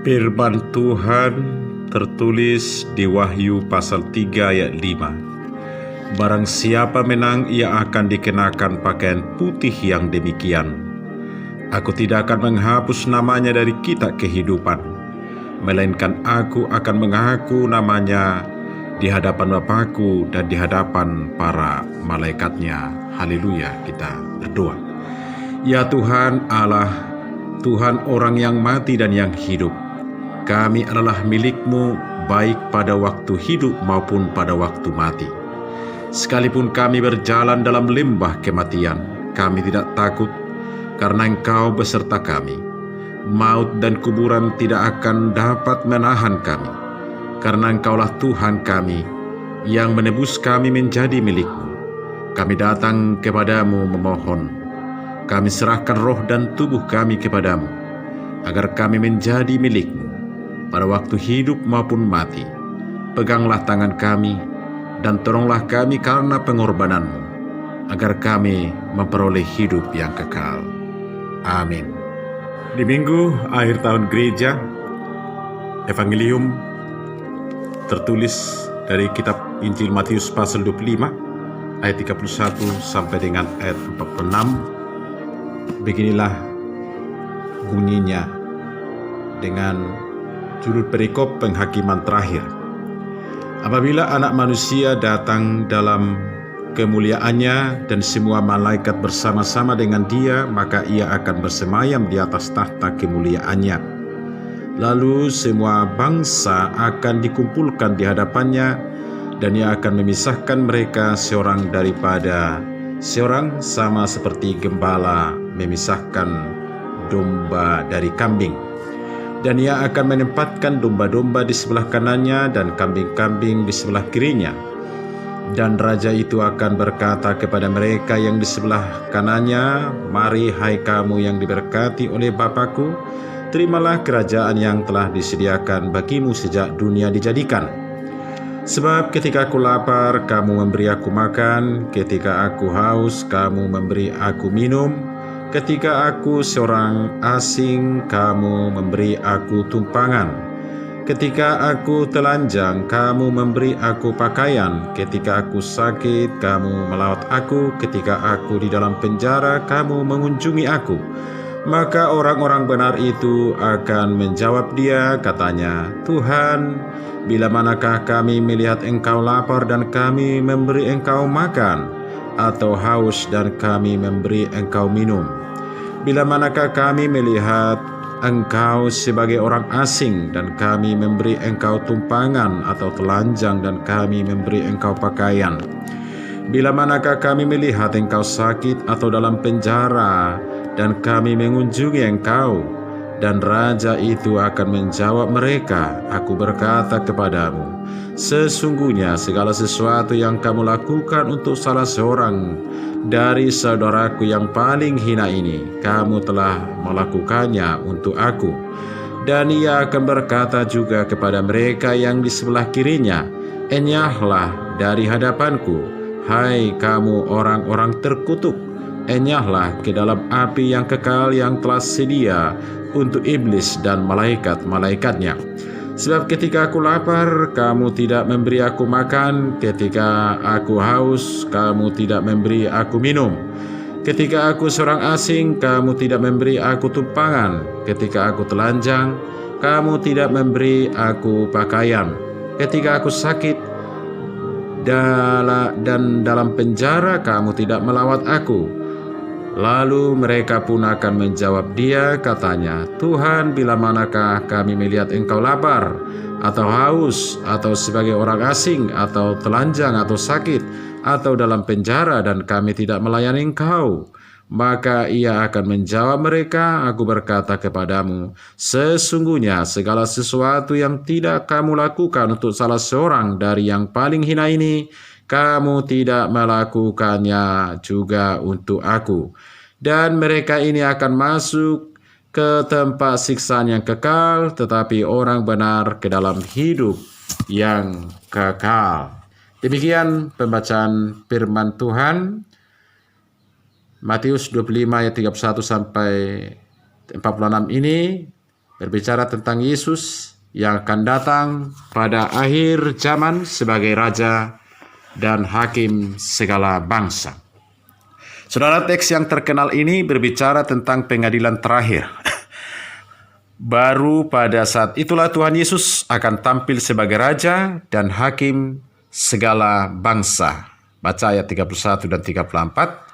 Firman Tuhan tertulis di Wahyu pasal 3 ayat 5. Barang siapa menang, ia akan dikenakan pakaian putih yang demikian. Aku tidak akan menghapus namanya dari kitab kehidupan, melainkan aku akan mengaku namanya di hadapan Bapakku dan di hadapan para malaikatnya. Haleluya, kita berdoa. Ya Tuhan Allah, Tuhan orang yang mati dan yang hidup, kami adalah milik-Mu baik pada waktu hidup maupun pada waktu mati. Sekalipun kami berjalan dalam lembah kematian, kami tidak takut karena Engkau beserta kami. Maut dan kuburan tidak akan dapat menahan kami, karena Engkaulah Tuhan kami yang menebus kami menjadi milik-Mu. Kami datang kepadamu memohon, kami serahkan roh dan tubuh kami kepadamu, agar kami menjadi milik-Mu pada waktu hidup maupun mati. Peganglah tangan kami dan tolonglah kami karena pengorbanan-Mu, agar kami memperoleh hidup yang kekal. Amin. Di minggu akhir tahun gereja, Evangelium tertulis dari kitab Injil Matius pasal 25 ayat 31 sampai dengan ayat 46. Beginilah bunyinya dengan judul perikop penghakiman terakhir. Apabila Anak Manusia datang dalam kemuliaannya dan semua malaikat bersama-sama dengan Dia, maka Ia akan bersemayam di atas tahta kemuliaannya. Lalu semua bangsa akan dikumpulkan di hadapannya, dan Ia akan memisahkan mereka seorang daripada seorang, sama seperti gembala memisahkan domba dari kambing. Dan Ia akan menempatkan domba-domba di sebelah kanannya dan kambing-kambing di sebelah kirinya. Dan Raja itu akan berkata kepada mereka yang di sebelah kanannya, "Mari hai kamu yang diberkati oleh Bapa-Ku, terimalah kerajaan yang telah disediakan bagimu sejak dunia dijadikan. Sebab ketika aku lapar, kamu memberi aku makan, ketika aku haus, kamu memberi aku minum, ketika aku seorang asing, kamu memberi aku tumpangan, ketika aku telanjang, kamu memberi aku pakaian, ketika aku sakit, kamu melawat aku, ketika aku di dalam penjara, kamu mengunjungi aku." Maka orang-orang benar itu akan menjawab Dia, katanya, "Tuhan, bila manakah kami melihat Engkau lapar dan kami memberi Engkau makan, atau haus dan kami memberi Engkau minum? Bila manakah kami melihat Engkau sebagai orang asing dan kami memberi Engkau tumpangan, atau telanjang dan kami memberi Engkau pakaian? Bila manakah kami melihat Engkau sakit atau dalam penjara dan kami mengunjungi Engkau?" Dan Raja itu akan menjawab mereka, "Aku berkata kepadamu, sesungguhnya segala sesuatu yang kamu lakukan untuk salah seorang dari saudaraku yang paling hina ini, kamu telah melakukannya untuk aku." Dan Ia akan berkata juga kepada mereka yang di sebelah kirinya, "Enyahlah dari hadapanku, hai kamu orang-orang terkutuk, enyahlah ke dalam api yang kekal yang telah sedia untuk iblis dan malaikat-malaikatnya. Sebab ketika aku lapar, kamu tidak memberi aku makan, ketika aku haus, kamu tidak memberi aku minum, ketika aku seorang asing, kamu tidak memberi aku tumpangan, ketika aku telanjang, kamu tidak memberi aku pakaian, ketika aku sakit dan dalam penjara, kamu tidak melawat aku." Lalu mereka pun akan menjawab Dia, katanya, "Tuhan, bila manakah kami melihat Engkau lapar, atau haus, atau sebagai orang asing, atau telanjang, atau sakit, atau dalam penjara, dan kami tidak melayani Engkau?" Maka Ia akan menjawab mereka, "Aku berkata kepadamu, sesungguhnya segala sesuatu yang tidak kamu lakukan untuk salah seorang dari yang paling hina ini, kamu tidak melakukannya juga untuk aku." Dan mereka ini akan masuk ke tempat siksaan yang kekal, tetapi orang benar ke dalam hidup yang kekal. Demikian pembacaan firman Tuhan. Matius 25 ayat 31 sampai 46 ini berbicara tentang Yesus yang akan datang pada akhir zaman sebagai Raja dan Hakim segala bangsa. Saudara, teks yang terkenal ini berbicara tentang pengadilan terakhir. Baru pada saat itulah Tuhan Yesus akan tampil sebagai Raja dan Hakim segala bangsa. Baca ayat 31 dan 34.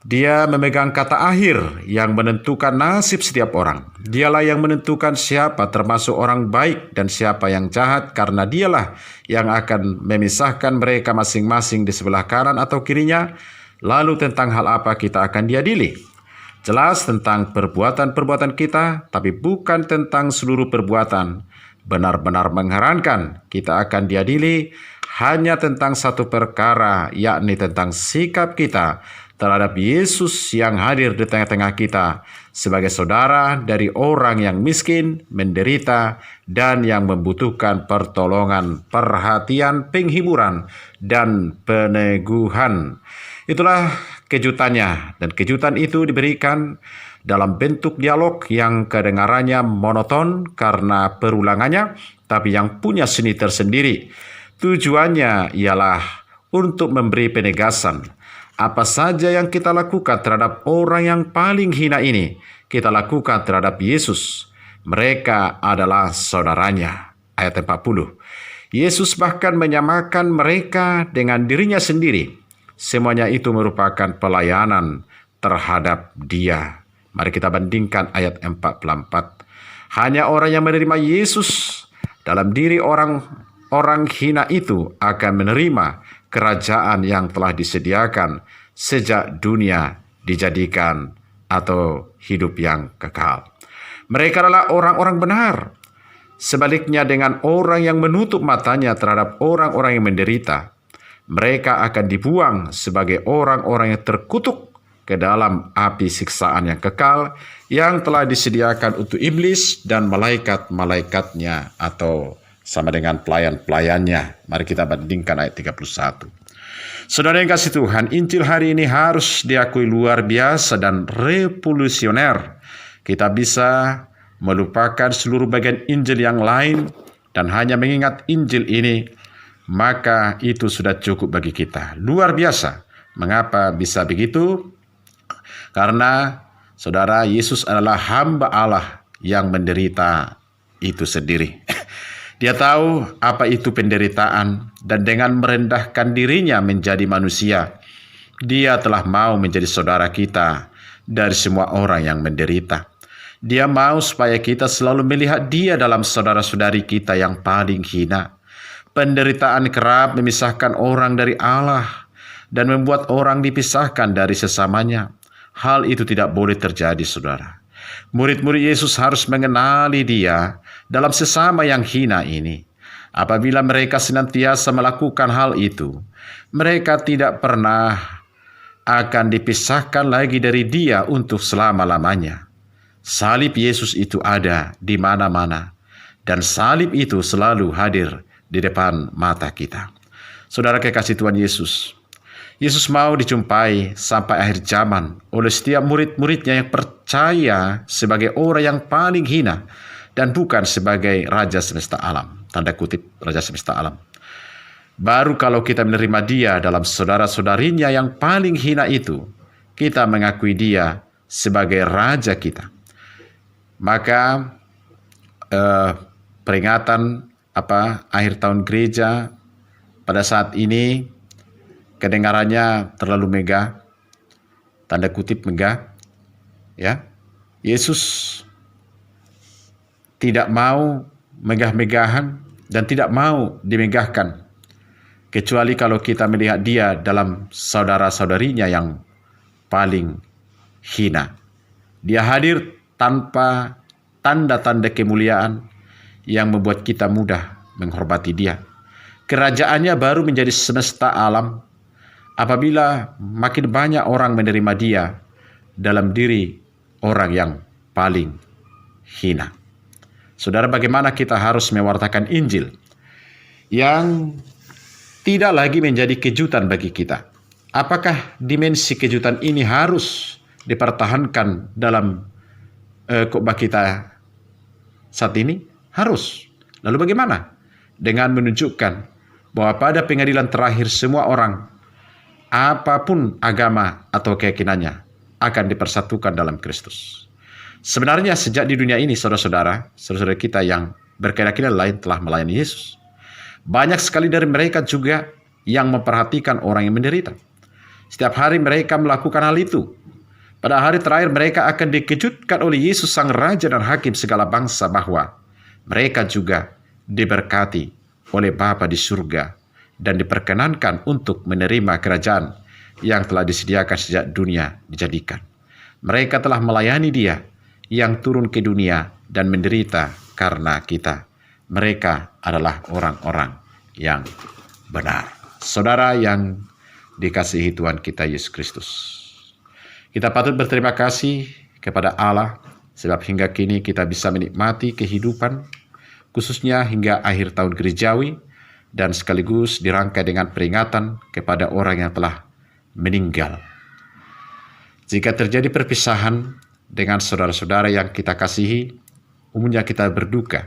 Dia memegang kata akhir yang menentukan nasib setiap orang. Dialah yang menentukan siapa termasuk orang baik dan siapa yang jahat, karena dialah yang akan memisahkan mereka masing-masing di sebelah kanan atau kirinya. Lalu tentang hal apa kita akan diadili? Jelas tentang perbuatan-perbuatan kita, tapi bukan tentang seluruh perbuatan. Benar-benar mengherankan, kita akan diadili hanya tentang satu perkara, yakni tentang sikap kita terhadap Yesus yang hadir di tengah-tengah kita sebagai saudara dari orang yang miskin, menderita, dan yang membutuhkan pertolongan, perhatian, penghiburan, dan peneguhan. Itulah kejutannya, dan kejutan itu diberikan dalam bentuk dialog yang kedengarannya monoton karena perulangannya, tapi yang punya seni tersendiri. Tujuannya ialah untuk memberi penegasan. Apa saja yang kita lakukan terhadap orang yang paling hina ini, kita lakukan terhadap Yesus. Mereka adalah saudaranya. Ayat 40. Yesus bahkan menyamakan mereka dengan dirinya sendiri. Semuanya itu merupakan pelayanan terhadap Dia. Mari kita bandingkan ayat 44. Hanya orang yang menerima Yesus dalam diri orang hina itu akan menerima kerajaan yang telah disediakan sejak dunia dijadikan atau hidup yang kekal. Mereka adalah orang-orang benar. Sebaliknya dengan orang yang menutup matanya terhadap orang-orang yang menderita, mereka akan dibuang sebagai orang-orang yang terkutuk ke dalam api siksaan yang kekal yang telah disediakan untuk iblis dan malaikat-malaikatnya atau sama dengan pelayan-pelayannya. Mari kita bandingkan ayat 31. Saudara yang kasih Tuhan, Injil hari ini harus diakui luar biasa dan revolusioner. Kita bisa melupakan seluruh bagian Injil yang lain dan hanya mengingat Injil ini, maka itu sudah cukup bagi kita. Luar biasa. Mengapa bisa begitu? Karena saudara, Yesus adalah hamba Allah yang menderita itu sendiri. Dia tahu apa itu penderitaan, dan dengan merendahkan dirinya menjadi manusia, Dia telah mau menjadi saudara kita dari semua orang yang menderita. Dia mau supaya kita selalu melihat Dia dalam saudara-saudari kita yang paling hina. Penderitaan kerap memisahkan orang dari Allah dan membuat orang dipisahkan dari sesamanya. Hal itu tidak boleh terjadi, saudara. Murid-murid Yesus harus mengenali Dia dalam sesama yang hina ini. Apabila mereka senantiasa melakukan hal itu, mereka tidak pernah akan dipisahkan lagi dari Dia untuk selama-lamanya. Salib Yesus itu ada di mana-mana, dan salib itu selalu hadir di depan mata kita. Saudara kekasih Tuhan Yesus, Yesus mau dijumpai sampai akhir zaman oleh setiap murid-muridnya yang percaya sebagai orang yang paling hina dan bukan sebagai Raja semesta alam. Tanda kutip, Raja semesta alam. Baru kalau kita menerima Dia dalam saudara-saudarinya yang paling hina itu, kita mengakui Dia sebagai Raja kita. Maka peringatan akhir tahun gereja pada saat ini kedengarannya terlalu megah, tanda kutip megah, ya. Yesus tidak mau megah-megahan dan tidak mau dimegahkan, kecuali kalau kita melihat Dia dalam saudara-saudarinya yang paling hina. Dia hadir tanpa tanda-tanda kemuliaan yang membuat kita mudah menghormati Dia. Kerajaannya baru menjadi semesta alam apabila makin banyak orang menerima Dia dalam diri orang yang paling hina. Saudara, bagaimana kita harus mewartakan Injil yang tidak lagi menjadi kejutan bagi kita? Apakah dimensi kejutan ini harus dipertahankan dalam khotbah kita Saat ini harus. Lalu bagaimana? Dengan menunjukkan bahwa pada pengadilan terakhir semua orang, apapun agama atau keyakinannya, akan dipersatukan dalam Kristus. Sebenarnya sejak di dunia ini, saudara-saudara kita yang berkeyakinan lain telah melayani Yesus. Banyak sekali dari mereka juga yang memperhatikan orang yang menderita. Setiap hari mereka melakukan hal itu. Pada hari terakhir mereka akan dikejutkan oleh Yesus Sang Raja dan Hakim segala bangsa bahwa mereka juga diberkati oleh Bapa di surga dan diperkenankan untuk menerima kerajaan yang telah disediakan sejak dunia dijadikan. Mereka telah melayani Dia yang turun ke dunia dan menderita karena kita. Mereka adalah orang-orang yang benar. Saudara yang dikasihi Tuhan kita Yesus Kristus, kita patut berterima kasih kepada Allah sebab hingga kini kita bisa menikmati kehidupan, khususnya hingga akhir tahun gerejawi, dan sekaligus dirangkai dengan peringatan kepada orang yang telah meninggal. Jika terjadi perpisahan dengan saudara-saudara yang kita kasihi, umumnya kita berduka.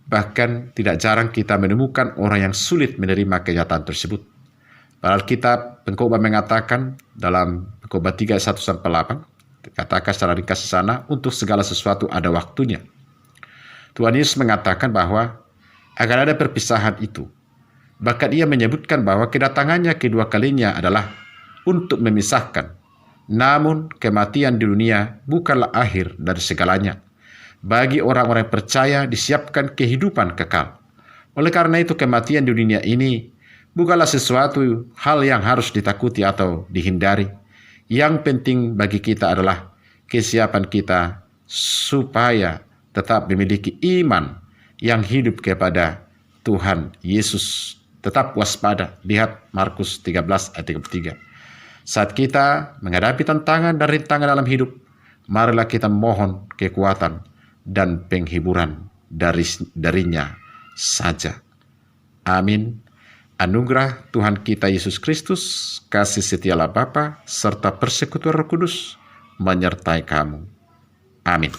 Bahkan tidak jarang kita menemukan orang yang sulit menerima kenyataan tersebut. Padahal kitab Pengkhotbah mengatakan dalam Pengkhotbah 3:1-8, katakan secara ringkas di sana, untuk segala sesuatu ada waktunya. Tuhan Yesus mengatakan bahwa akan ada perpisahan itu. Bahkan Ia menyebutkan bahwa kedatangannya kedua kalinya adalah untuk memisahkan. Namun kematian di dunia bukanlah akhir dari segalanya. Bagi orang-orang percaya disiapkan kehidupan kekal. Oleh karena itu kematian di dunia ini bukanlah sesuatu hal yang harus ditakuti atau dihindari. Yang penting bagi kita adalah kesiapan kita supaya tetap memiliki iman yang hidup kepada Tuhan Yesus. Tetap waspada. Lihat Markus 13:33. Saat kita menghadapi tantangan dan rintangan dalam hidup, marilah kita mohon kekuatan dan penghiburan darinya saja. Amin. Anugerah Tuhan kita Yesus Kristus, kasih setia Allah Bapa, serta persekutuan Roh Kudus menyertai kamu. Amin.